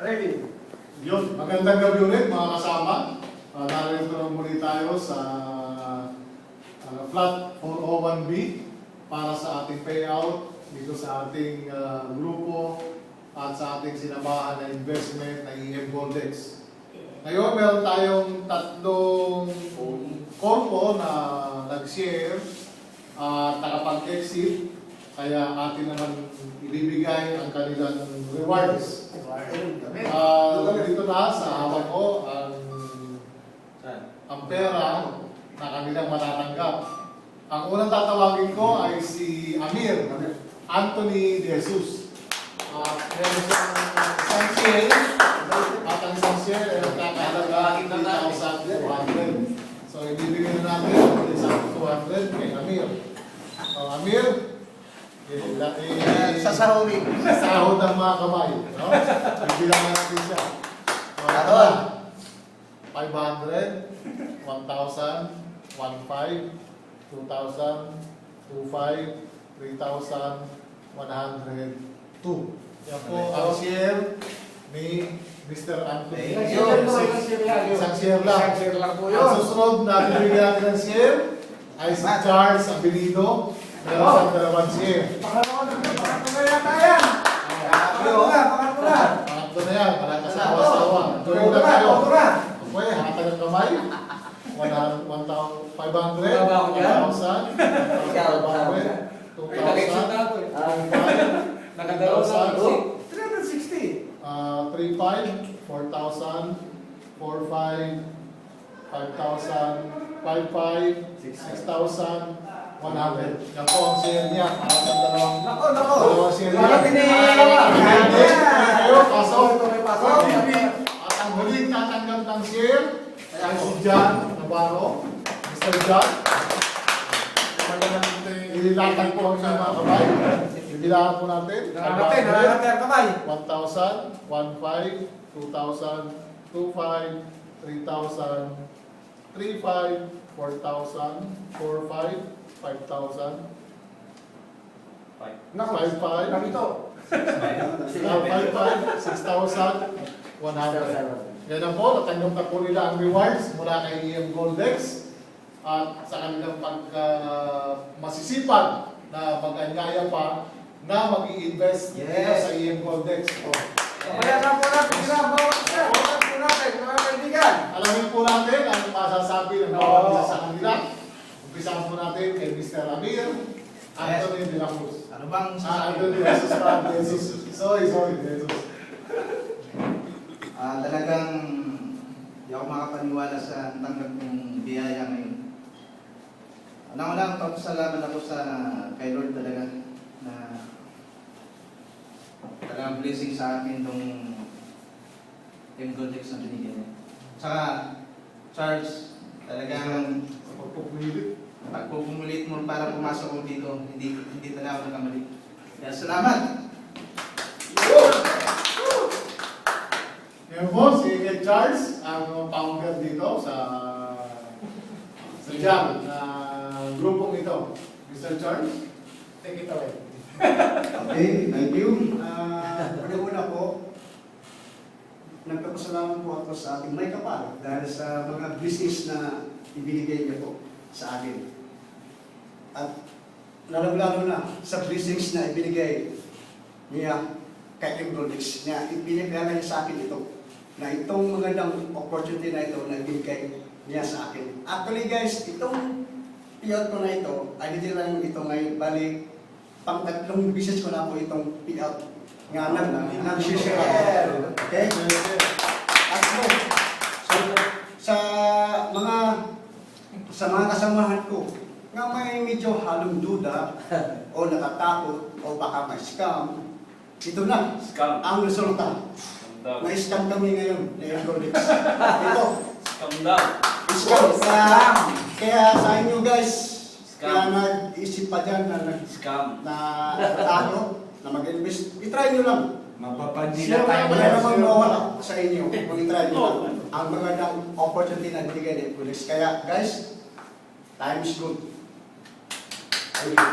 Ready. Yun, magandang gabi ulit mga kasama. Narito na muli tayo sa flat 401B para sa ating payout dito sa ating grupo at sa ating sinamahan na investment na EM Goldex. Ngayon, meron tayong tatlong korpo na nag-share at nakapag-exit, kaya atin naman ibibigay ang kanilang rewards. Dito na sa hawak ko ang pera na kanilang matatanggap. Ang unang tatawagin ko ay si Amir Anthony De Jesus. Meron siyang isang share at ang isang share ay kakahalaga 3,200. So ibibigay na natin ang isang 200 kay Amir. Amir, Sasahawin. sahod ang mga kamay. No? Bibilang na natin siya. So, ito na. 500, 1,000, 1,500, 2,000, 2,500, 3,102. Yan po ang share ni Mr. Anthony. Isang share lang. Isang share lang po yun. Ang susunod na bibigyan natin ng share ay si Charles Abilino. Meron siyang dalawang share. Pangatlo na yata yan. Pangatlo na. Pangatlo na yan, parang kasawa-sawa. Tuloy na tayo. Okay, hatan ng kamay. 1,500, 1,000, 2,000, 2,000, 360. 3,500, 4,000, 4,500, 5,000, 5,500, 6,000, 100. Yan po ang share niya. Para sa dalawang share niya. Hindi kayo, pasok. At ang huling tatanggap ng share ay si John Navarro. Mr. John. Ililatag po ang inyong mga kamay. Ibilangan po natin. Nakakate ang kamay. 1,000, 1,500, 2,000, 2,500, 3,000, 3,500, 4,000, 4,500, 5,000, 5,500, Nakito. 5,500, 6,100. Yan na po, natanggap na po nila ang rewards mula kay EM Goldex at sa kanilang masisipag na mag-anyaya pa na mag-i-invest dito sa EM Goldex. Kaya na po natin sila. Bawat siya. Bawat po natin, mga kaibigan. Alamin po natin ang masasabi ng bawat isa sa kanila. Umpisahan po natin kay Mr. Amir Anthony De La Cruz. Ano bang Anthony De Jesus pa. Jesus. Sorry, Jesus. talagang di ako makapaniwala sa tanggap ng biyaya ngayon. Unang-unang pagpasalamat ako sa kay Lord talaga na talagang blessing sa akin itong Team Goldex na binigyan niya. Saka Charles, talagang pagpupumulit mo para pumasok ko dito, hindi talaga ako nakamali. Kaya salamat! Yan po, si Ed Charles, ang founder dito sa JAM na grupong ito. Mr. Charles, take it away. Okay, thank you. Una-una po, nagpapasalamat po ako sa ating may kapal dahil sa mga business na ibinigay niya po sa akin. At lalong-lalo na sa blessings na ibinigay niya kay Team Goldex, niya ibinigay niya sa akin ito. Na itong magandang opportunity na ito na ibinigay niya sa akin. Actually guys, itong payout ko na ito, ay hindi lang ito ngayon, bali, pang-tatlong business ko na po itong payout nga nag-share. Okay? At so, sa mga kasamahan ko, nga may medyo halong duda o natatakot o baka may scam, ito na, ang resulta. Na-scam kami ngayon, na Goldex. Ito. Scam. Kaya sa inyo guys, kaya nag-isip pa dyan na natatakot, na mag-invest, itry nyo lang. Mapapandila Siyempre, tayo. wala namang mawala sa inyo kung itry nyo lang. Ang magandang opportunity na bigay ni Goldex. Kaya guys, time is good. Thank you.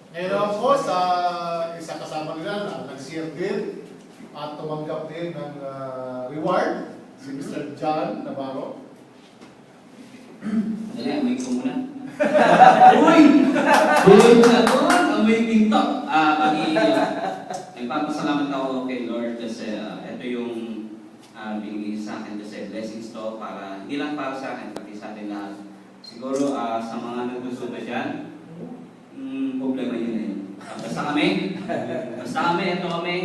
Ngayon po sa isa kasama nila na nag-share din at tumanggap din ng reward, si Mr. John Navarro. Dali, amoy ko muna. Uy! Uy! Amazing to! Nagpapasalamat ako kay Lord kasi ito yung binigay sa akin kasi blessings to para, hindi lang para sa akin, pati sa atin lahat. Siguro sa mga nagsusunod dyan, problema yun na yun. Basta kami, ito kami,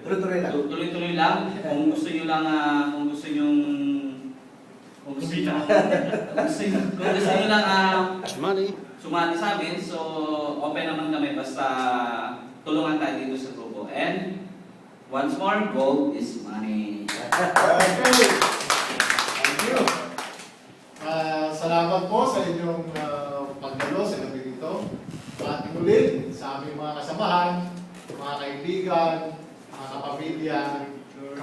Tuloy-tuloy lang. tuloy-tuloy lang. Kung gusto nyo lang, kung gusto nyo lang sumali sa amin, so open naman kami basta tulungan tayo dito sa grupo. And once more, gold is money. Thank you. Salamat po sa inyong pagdalo sa gabi dito. At muli sa aming mga kasamahan, mga kaibigan, mga kapamilya,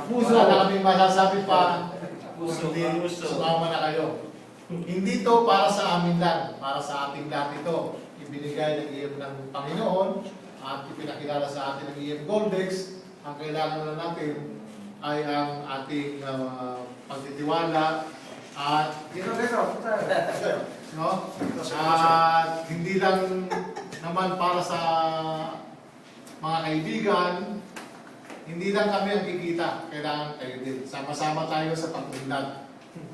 wala na kaming masasabi pa, kundi sumama na kayo. Hindi to para sa amin lang, para sa ating lahat ito. Ibinigay ng IM ng Panginoon at ipinakilala sa atin ng IM Goldex. Ang kailangan na natin ay ang ating pagtitiwala at Dito. no? At hindi lang naman para sa mga kaibigan, hindi lang kami ang kikita, kailangan kayo din. Sama-sama tayo sa pag-unlad.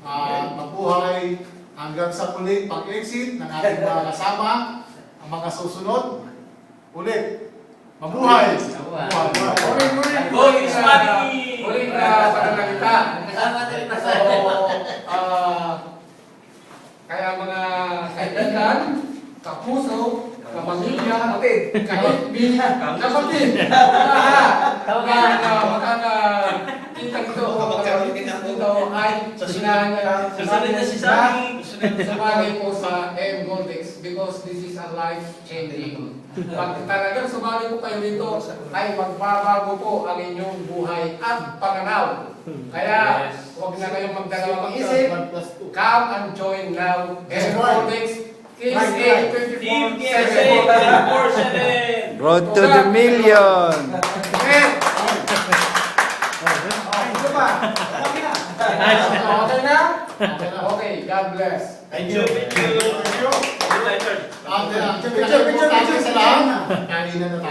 At mabuhay hanggang sa muli pag-exit ng ating mga kasama, ang mga susunod. Ulit, mabuhay! Ulit. Gold is money! Ulit na pananalita. So, kaya mga kaibigan, kapuso, kapamilya, kaibigan, kapatid, makakakita dito ay Susunod na si Sammy. sumali po sa M Goldex because this is a life-changing. Pag talagang sumali po kayo dito, ay magbabago po ang inyong buhay at pananaw. Kaya, huwag na kayong magdalawang isip. Come and join now. M Goldex is a 24/7. Road to the million! Ito pa. Okay na? Okay na? Okay, God bless. Thank you. At ang picture sa lahat, kanina na tayo.